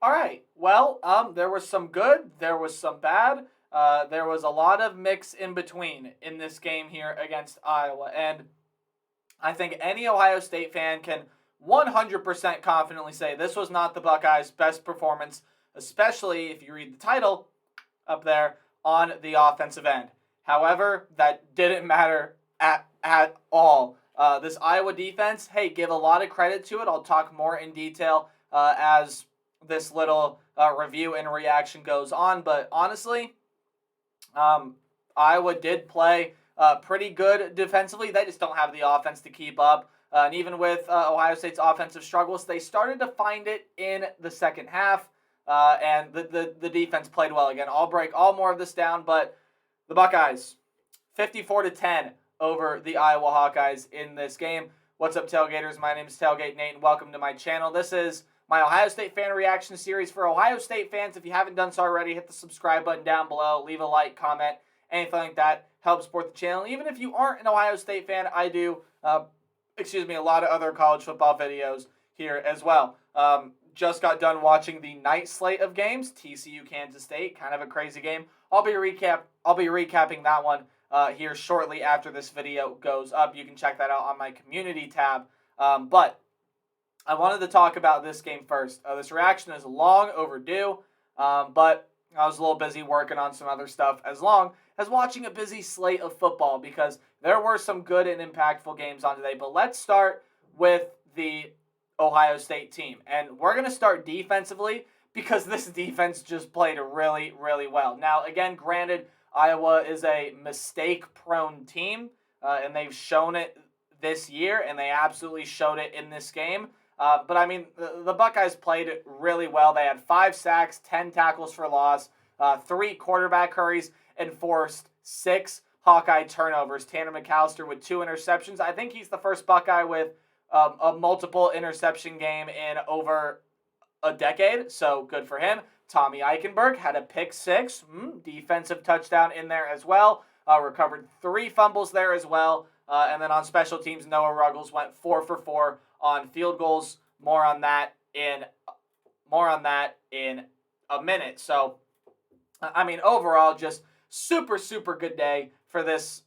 All right. Well, there was some good, there was some bad. There was a lot of mix in between in this game here against Iowa. And I think any Ohio State fan can 100% confidently say this was not the Buckeyes' best performance, especially if you read the title up there on the offensive end. However, that didn't matter at all. This Iowa defense, hey, give a lot of credit to it. I'll talk more in detail as this little review and reaction goes on. But honestly, Iowa did play pretty good defensively. They just don't have the offense to keep up. And even with Ohio State's offensive struggles, they started to find it in the second half. And the defense played well again. I'll break all more of this down, but the Buckeyes, 54-10 over the Iowa Hawkeyes in this game. What's up, Tailgaters? My name is Tailgate Nate, and welcome to my channel. This is my Ohio State fan reaction series for Ohio State fans. If you haven't done so already, hit the subscribe button down below. Leave a like, comment, anything like that. Help support the channel. Even if you aren't an Ohio State fan, I do, a lot of other college football videos here as well. Just got done watching the night slate of games, TCU, Kansas State, kind of a crazy game. I'll be recapping that one here shortly after this video goes up. You can check that out on my community tab. But I wanted to talk about this game first. This reaction is long overdue, but I was a little busy working on some other stuff as long as watching a busy slate of football because there were some good and impactful games on today. But let's start with the Ohio State team. And we're going to start defensively because this defense just played really, really well. Now, again, granted, Iowa is a mistake-prone team, and they've shown it this year, and they absolutely showed it in this game. But, I mean, the Buckeyes played really well. They had 5 sacks, 10 tackles for loss, 3 quarterback hurries, and forced 6 Hawkeye turnovers. Tanner McAllister with 2 interceptions. I think he's the first Buckeye with a multiple interception game in over a decade, so good for him. Tommy Eichenberg had a pick 6, defensive touchdown in there as well. Recovered 3 fumbles there as well. And then on special teams, Noah Ruggles went 4 for 4 on field goals. More on that in a minute. So, I mean, overall, just super, super good day for this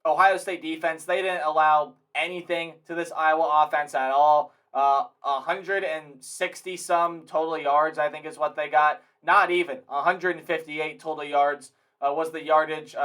Ohio State defense. They didn't allow anything to this Iowa offense at all. 160-some total yards, I think is what they got. Not even. 158 total yards was the yardage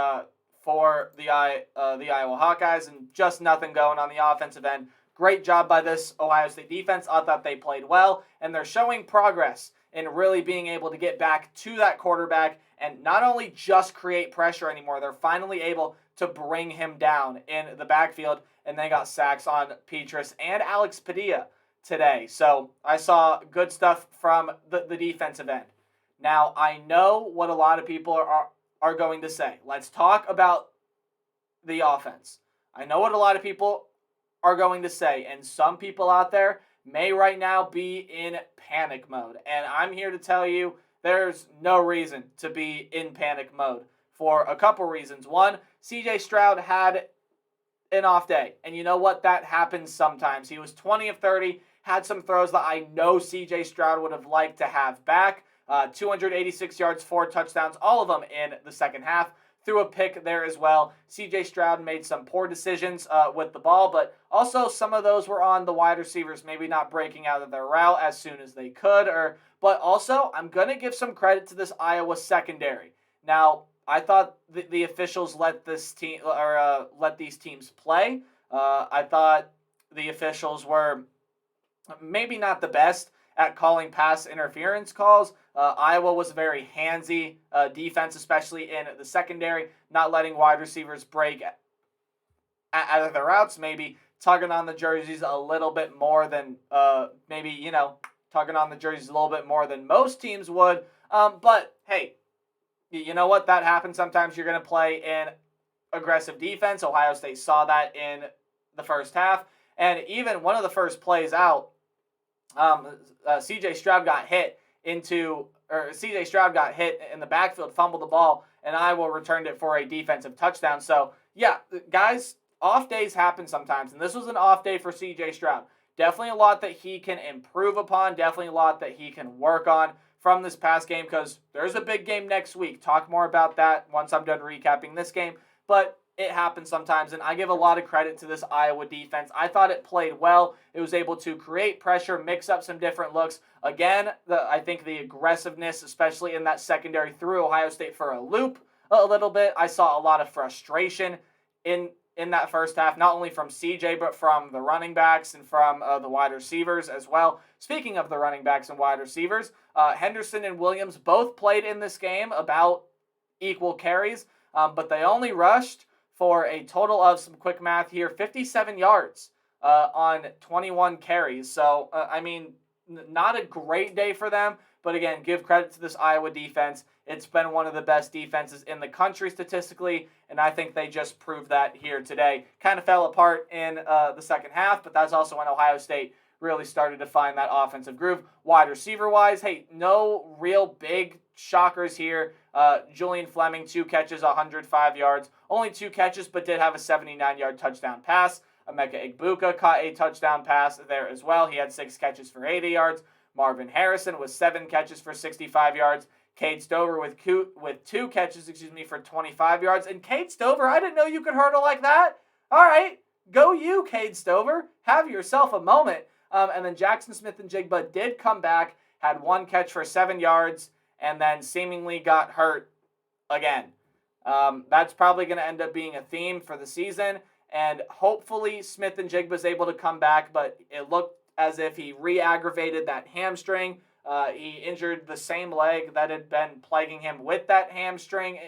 for the Iowa Hawkeyes, and just nothing going on the offensive end. Great job by this Ohio State defense. I thought they played well, and they're showing progress in really being able to get back to that quarterback and not only just create pressure anymore, they're finally able to bring him down in the backfield, and they got sacks on Petrus and Alex Padilla today. So I saw good stuff from the defensive end. Now, I know what a lot of people are going to say. Let's talk about the offense. I know what a lot of people are going to say, and some people out there may right now be in panic mode. And I'm here to tell you there's no reason to be in panic mode for a couple reasons. One, CJ Stroud had an off day, and you know what? That happens sometimes. He was 20 of 30, had some throws that I know CJ Stroud would have liked to have back. 286 yards, 4 touchdowns, all of them in the second half. Threw a pick there as well. CJ Stroud made some poor decisions with the ball, but also some of those were on the wide receivers, maybe not breaking out of their route as soon as they could. But also, I'm going to give some credit to this Iowa secondary. Now, I thought the officials let these teams play. I thought the officials were maybe not the best at calling pass interference calls. Iowa was very handsy defense, especially in the secondary, not letting wide receivers break out of their routes, maybe tugging on the jerseys a little bit more than tugging on the jerseys a little bit more than most teams would. But hey, you know what? That happens sometimes. You're going to play in aggressive defense. Ohio State saw that in the first half. And even one of the first plays out, CJ Stroud got hit in the backfield, fumbled the ball, and Iowa returned it for a defensive touchdown. So, yeah, guys, off days happen sometimes, and this was an off day for CJ Stroud. definitely a lot that he can improve upon, definitely a lot that he can work on from this past game, because there's a big game next week. Talk more about that once I'm done recapping this game. But it happens sometimes, and I give a lot of credit to this Iowa defense. I thought it played well. It was able to create pressure, mix up some different looks. Again, I think the aggressiveness, especially in that secondary, threw Ohio State for a loop a little bit. I saw a lot of frustration in that first half, not only from CJ, but from the running backs and from the wide receivers as well. Speaking of the running backs and wide receivers, Henderson and Williams both played in this game about equal carries, but they only rushed for a total of, some quick math here, 57 yards on 21 carries. So, not a great day for them, but again, give credit to this Iowa defense. It's been one of the best defenses in the country statistically, and I think they just proved that here today. Kind of fell apart in the second half, but that's also when Ohio State really started to find that offensive groove. Wide receiver-wise, hey, no real big shockers here. Julian Fleming, 2 catches, 105 yards. Only 2 catches, but did have a 79-yard touchdown pass. Emeka Egbuka caught a touchdown pass there as well. He had 6 catches for 80 yards. Marvin Harrison with 7 catches for 65 yards. Cade Stover with 2 catches, for 25 yards. And Cade Stover, I didn't know you could hurdle like that. All right, go you, Cade Stover. Have yourself a moment. And then Jackson Smith-Njigba did come back, had 1 catch for 7 yards, and then seemingly got hurt again. That's probably going to end up being a theme for the season, and hopefully Smith-Njigba is able to come back, but it looked as if he re-aggravated that hamstring. He injured the same leg that had been plaguing him with that hamstring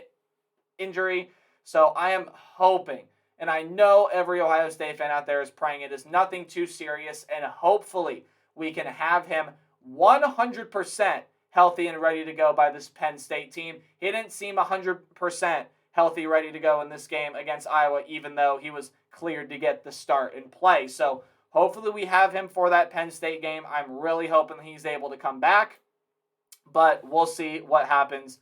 injury. So I am hoping, and I know every Ohio State fan out there is praying it is nothing too serious, and hopefully we can have him 100% healthy and ready to go by this Penn State team. He didn't seem 100% healthy, ready to go in this game against Iowa, even though he was cleared to get the start and play. So hopefully we have him for that Penn State game. I'm really hoping he's able to come back, but we'll see what happens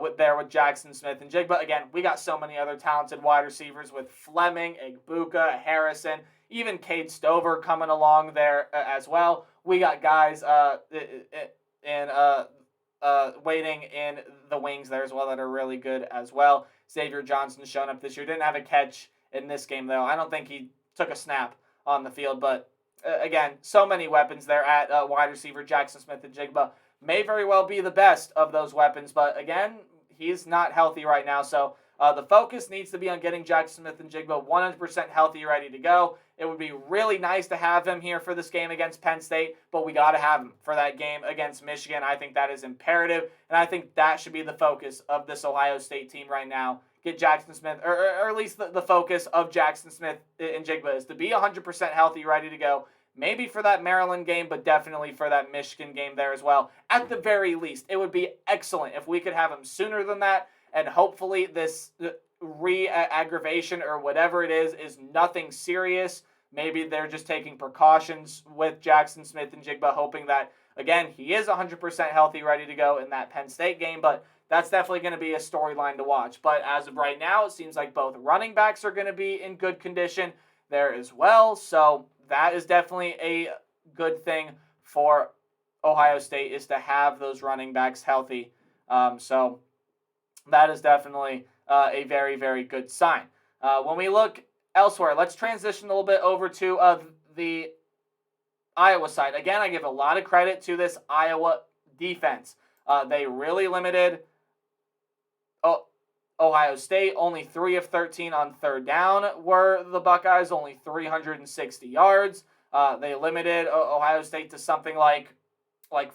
with Jackson Smith-Njigba. Again, we got so many other talented wide receivers with Fleming, Egbuka, Harrison, even Cade Stover coming along there as well. We got guys waiting in the wings there as well that are really good as well. Xavier Johnson's shown up this year. Didn't have a catch in this game, though. I don't think he took a snap on the field, but again, so many weapons there at wide receiver. Jackson Smith-Njigba may very well be the best of those weapons, but again, he's not healthy right now, so the focus needs to be on getting Jackson Smith-Njigba 100% healthy, ready to go. It would be really nice to have him here for this game against Penn State, but we got to have him for that game against Michigan. I think that is imperative, and I think that should be the focus of this Ohio State team right now. Get Jackson Smith, or at least the focus of Jackson Smith-Njigba is to be 100% healthy, ready to go. Maybe for that Maryland game, but definitely for that Michigan game there as well. At the very least, it would be excellent if we could have him sooner than that, and hopefully this re-aggravation or whatever it is nothing serious. Maybe they're just taking precautions with Jackson Smith-Njigba, hoping that, again, he is 100% healthy, ready to go in that Penn State game, but that's definitely going to be a storyline to watch. But as of right now, it seems like both running backs are going to be in good condition there as well, so that is definitely a good thing for Ohio State, is to have those running backs healthy. So that is definitely a very, very good sign. When we look elsewhere, let's transition a little bit over to the Iowa side. Again, I give a lot of credit to this Iowa defense. They really limited Ohio State. Only 3 of 13 on third down were the Buckeyes, only 360 yards. They limited Ohio State to something like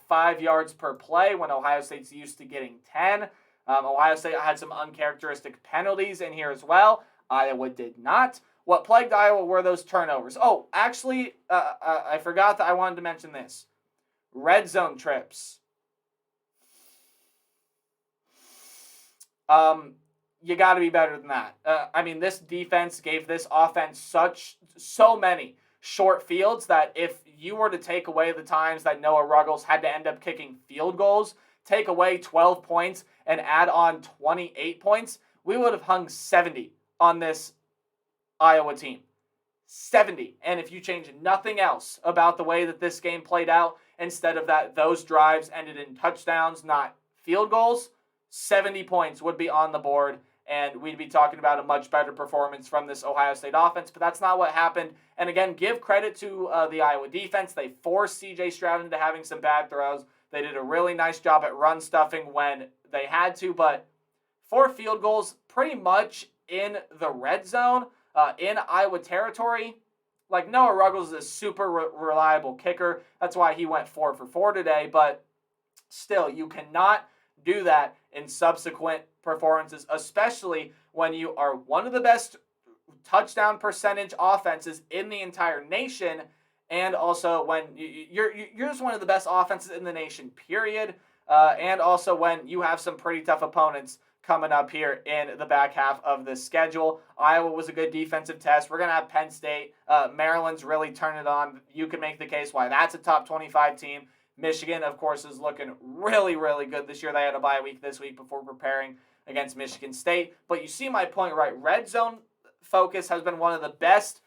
5 yards per play when Ohio State's used to getting 10. Ohio State had some uncharacteristic penalties in here as well. Iowa did not. What plagued Iowa were those turnovers. Oh, actually, I forgot that I wanted to mention this. Red zone trips. You got to be better than that. This defense gave this offense so many short fields that if you were to take away the times that Noah Ruggles had to end up kicking field goals, take away 12 points, and add on 28 points, we would have hung 70 on this Iowa team. 70. And if you change nothing else about the way that this game played out, instead of that, those drives ended in touchdowns, not field goals, 70 points would be on the board, and we'd be talking about a much better performance from this Ohio State offense. But that's not what happened. And again, give credit to the Iowa defense. They forced C.J. Stroud into having some bad throws. They did a really nice job at run stuffing when they had to, but 4 field goals pretty much in the red zone, in Iowa territory. Like, Noah Ruggles is a super reliable kicker. That's why he went 4 for 4 today, but still, you cannot do that in subsequent performances, especially when you are one of the best touchdown percentage offenses in the entire nation, and also when you're just one of the best offenses in the nation, period, and also when you have some pretty tough opponents coming up here in the back half of the schedule. Iowa was a good defensive test. We're going to have Penn State. Maryland's really turned it on. You can make the case why that's a top 25 team. Michigan, of course, is looking really, really good this year. They had a bye week this week before preparing against Michigan State. But you see my point, right? Red zone focus has been one of the best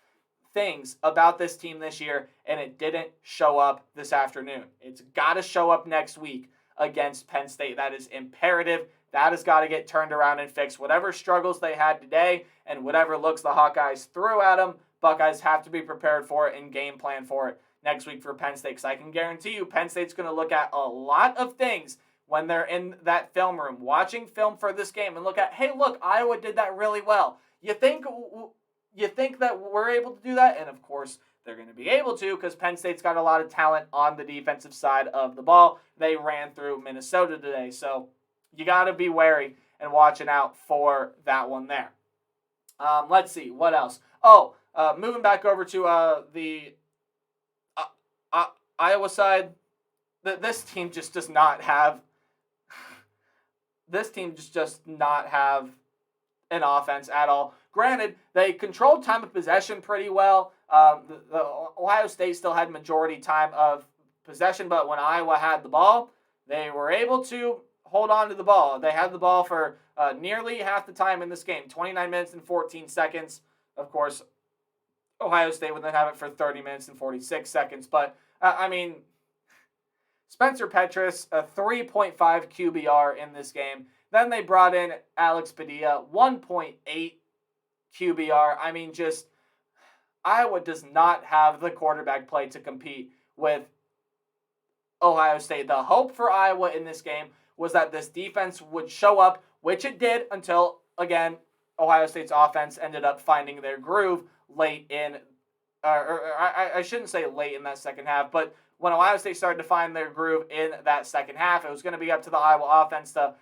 things about this team this year, and it didn't show up this afternoon. It's got to show up next week against Penn State. That is imperative. That has got to get turned around and fixed. Whatever struggles they had today and whatever looks the Hawkeyes threw at them, Buckeyes have to be prepared for it and game plan for it next week for Penn State. Because I can guarantee you Penn State's going to look at a lot of things when they're in that film room, watching film for this game, and look at, hey, look, Iowa did that really well. You think that we're able to do that? And, of course, they're going to be able to because Penn State's got a lot of talent on the defensive side of the ball. They ran through Minnesota today. So you got to be wary and watching out for that one there. Let's see. What else? Moving back over to the Iowa side, this team just does not have an offense at all. Granted, they controlled time of possession pretty well. The Ohio State still had majority time of possession, but when Iowa had the ball, they were able to hold on to the ball. They had the ball for nearly half the time in this game, 29 minutes and 14 seconds. Of course, Ohio State would then have it for 30 minutes and 46 seconds. But, Spencer Petras, a 3.5 QBR in this game. Then they brought in Alex Padilla, 1.8 QBR. Iowa does not have the quarterback play to compete with Ohio State. The hope for Iowa in this game was that this defense would show up, which it did until, again, Ohio State's offense ended up finding their groove late in, I shouldn't say late in that second half, but when Ohio State started to find their groove in that second half, it was going to be up to the Iowa offense to,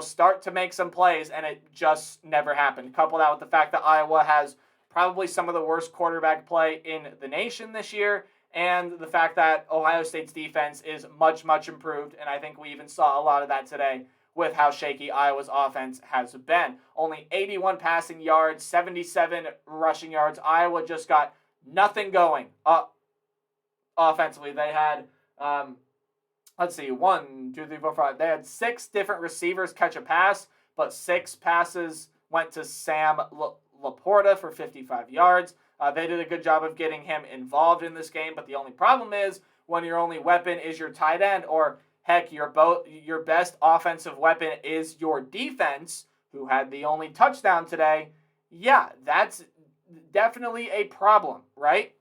start to make some plays, and it just never happened. Couple that with the fact that Iowa has probably some of the worst quarterback play in the nation this year, and the fact that Ohio State's defense is much, much improved, and I think we even saw a lot of that today with how shaky Iowa's offense has been. Only 81 passing yards, 77 rushing yards. Iowa just got nothing going offensively. They had, 1, 2, 3, 4, 5. They had 6 different receivers catch a pass, but 6 passes went to Sam Laporta for 55 yards. They did a good job of getting him involved in this game, but the only problem is when your only weapon is your tight end, or heck, your best offensive weapon is your defense, who had the only touchdown today. Yeah, that's definitely a problem, right?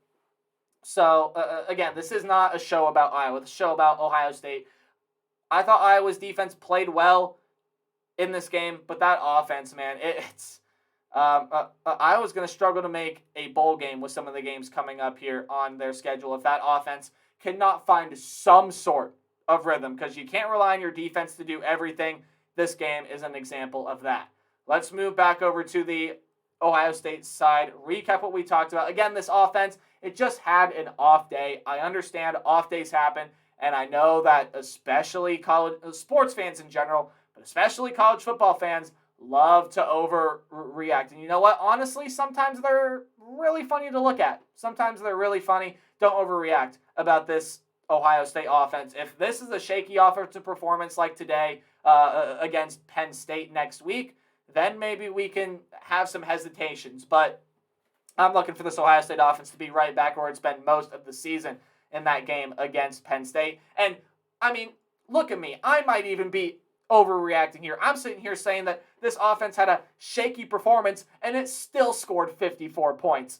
So, again, this is not a show about Iowa. It's a show about Ohio State. I thought Iowa's defense played well in this game, but that offense, man, Iowa's going to struggle to make a bowl game with some of the games coming up here on their schedule if that offense cannot find some sort of rhythm, because you can't rely on your defense to do everything. This game is an example of that. Let's move back over to the Ohio State side, recap what we talked about. Again, this offense, it just had an off day. I understand off days happen, and I know that especially college sports fans in general, but especially college football fans, love to overreact. And you know what? Honestly, sometimes they're really funny to look at. Sometimes they're really funny. Don't overreact about this Ohio State offense. If this is a shaky offensive performance like today against Penn State next week, then maybe we can have some hesitations. But I'm looking for this Ohio State offense to be right back where it's been most of the season in that game against Penn State. And, I mean, look at me. I might even be overreacting here. I'm sitting here saying that this offense had a shaky performance, and it still scored 54 points.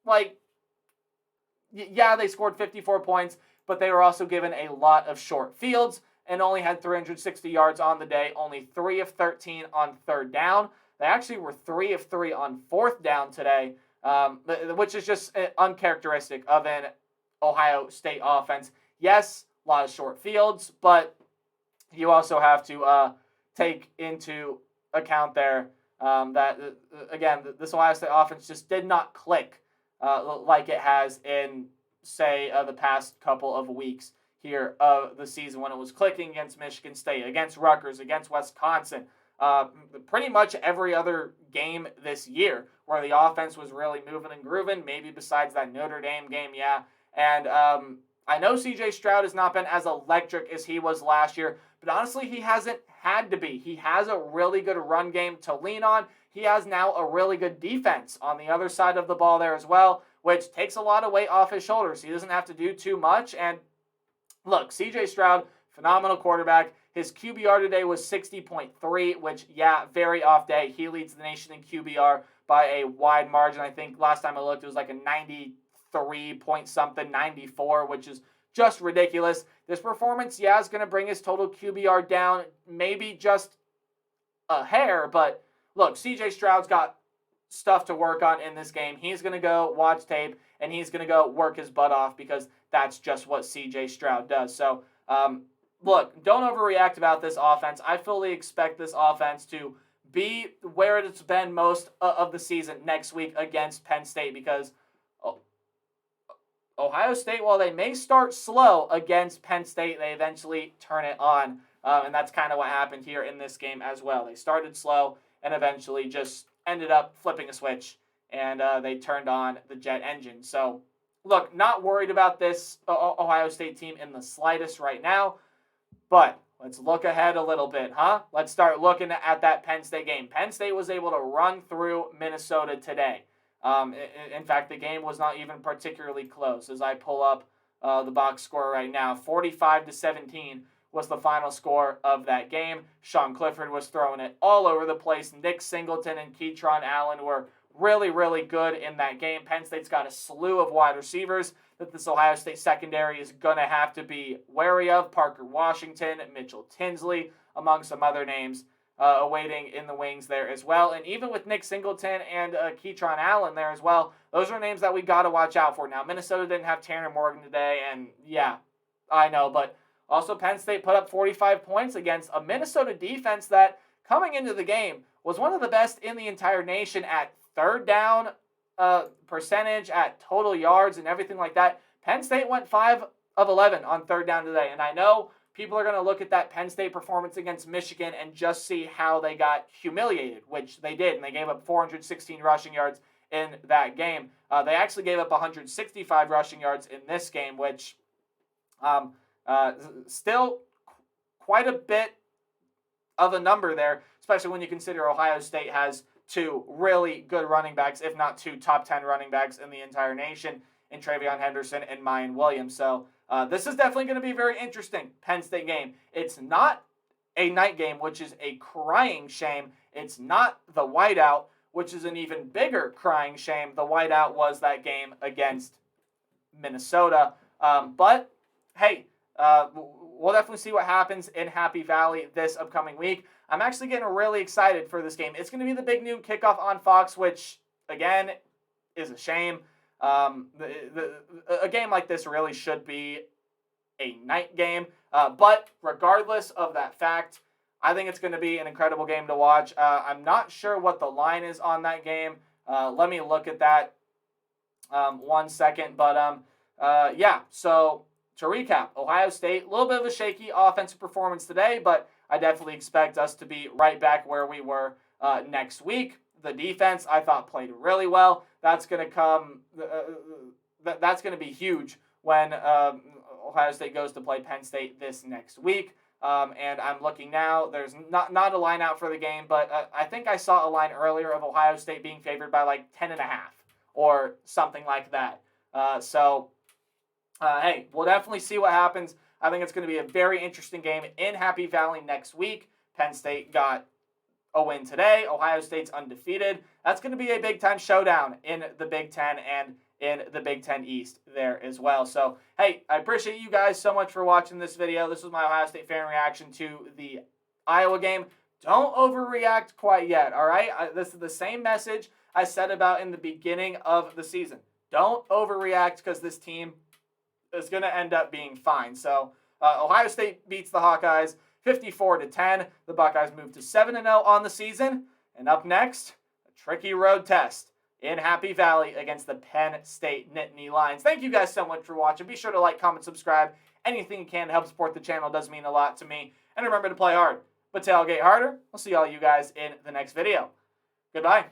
Like, yeah, they scored 54 points, but they were also given a lot of short fields and only had 360 yards on the day, only 3 of 13 on third down. They actually were 3 of 3 on fourth down today, which is just uncharacteristic of an Ohio State offense. Yes, a lot of short fields, but you also have to take into account there that, again, this Ohio State offense just did not click like it has in, say, the past couple of weeks here of the season when it was clicking against Michigan State, against Rutgers, against Wisconsin. Pretty much every other game this year where the offense was really moving and grooving, maybe besides that Notre Dame game, yeah. And I know C.J. Stroud has not been as electric as he was last year, but honestly, he hasn't had to be. He has a really good run game to lean on. He has now a really good defense on the other side of the ball there as well, which takes a lot of weight off his shoulders. He doesn't have to do too much. And look, C.J. Stroud, phenomenal quarterback. His QBR today was 60.3, which, yeah, very off day. He leads the nation in QBR by a wide margin. I think last time I looked, it was like a 93 point something, 94, which is just ridiculous. This performance, yeah, is going to bring his total QBR down, maybe just a hair, but look, C.J. Stroud's got stuff to work on in this game. He's going to go watch tape, and he's going to go work his butt off because that's just what C.J. Stroud does. So, look, don't overreact about this offense. I fully expect this offense to be where it's been most of the season next week against Penn State because Ohio State, while they may start slow against Penn State, they eventually turn it on. And that's kind of what happened here in this game as well. They started slow and eventually just ended up flipping a switch, and they turned on the jet engine. So, look, not worried about this Ohio State team in the slightest right now, but let's look ahead a little bit, huh? Let's start looking at that Penn State game. Penn State was able to run through Minnesota today. In fact, the game was not even particularly close. As I pull up the box score right now, 45-17 was the final score of that game. Sean Clifford was throwing it all over the place. Nick Singleton and Keytron Allen were really, really good in that game. Penn State's got a slew of wide receivers that this Ohio State secondary is going to have to be wary of. Parker Washington, Mitchell Tinsley, among some other names awaiting in the wings there as well. And even with Nick Singleton and Keytron Allen there as well, those are names that we got to watch out for. Now, Minnesota didn't have Tanner Morgan today, and yeah, I know, but also Penn State put up 45 points against a Minnesota defense that, coming into the game, was one of the best in the entire nation at third down percentage, at total yards and everything like that. Penn State went 5 of 11 on third down today, and I know people are going to look at that Penn State performance against Michigan and just see how they got humiliated, which they did, and they gave up 416 rushing yards in that game. They actually gave up 165 rushing yards in this game, which still quite a bit of a number there, especially when you consider Ohio State has 2 really good running backs, if not 2 top 10 running backs in the entire nation, in Travion Henderson and Mayan Williams. So this is definitely going to be a very interesting Penn State game. It's not a night game, which is a crying shame. It's not the whiteout, which is an even bigger crying shame. The whiteout was that game against Minnesota. But, hey, we'll definitely see what happens in Happy Valley this upcoming week. I'm actually getting really excited for this game. It's going to be the big noon kickoff on Fox, which, again, is a shame. A game like this really should be a night game. But regardless of that fact, I think it's going to be an incredible game to watch. I'm not sure what the line is on that game. Let me look at that 1 second. But, yeah, so to recap, Ohio State, a little bit of a shaky offensive performance today, but I definitely expect us to be right back where we were next week. The defense, I thought, played really well. That's going to come. That's going to be huge when Ohio State goes to play Penn State this next week. And I'm looking now. There's not a line out for the game, but I think I saw a line earlier of Ohio State being favored by like 10.5 or something like that. Hey, we'll definitely see what happens. I think it's going to be a very interesting game in Happy Valley next week. Penn State got a win today. Ohio State's undefeated. That's going to be a big-time showdown in the Big Ten and in the Big Ten East there as well. So, hey, I appreciate you guys so much for watching this video. This was my Ohio State fan reaction to the Iowa game. Don't overreact quite yet, all right? This is the same message I said about in the beginning of the season. Don't overreact because this team is going to end up being fine. So, Ohio State beats the Hawkeyes 54-10. The Buckeyes move to 7-0 on the season. And up next, a tricky road test in Happy Valley against the Penn State Nittany Lions. Thank you guys so much for watching. Be sure to like, comment, subscribe. Anything you can to help support the channel does mean a lot to me. And remember to play hard, but tailgate harder. I'll see all you guys in the next video. Goodbye.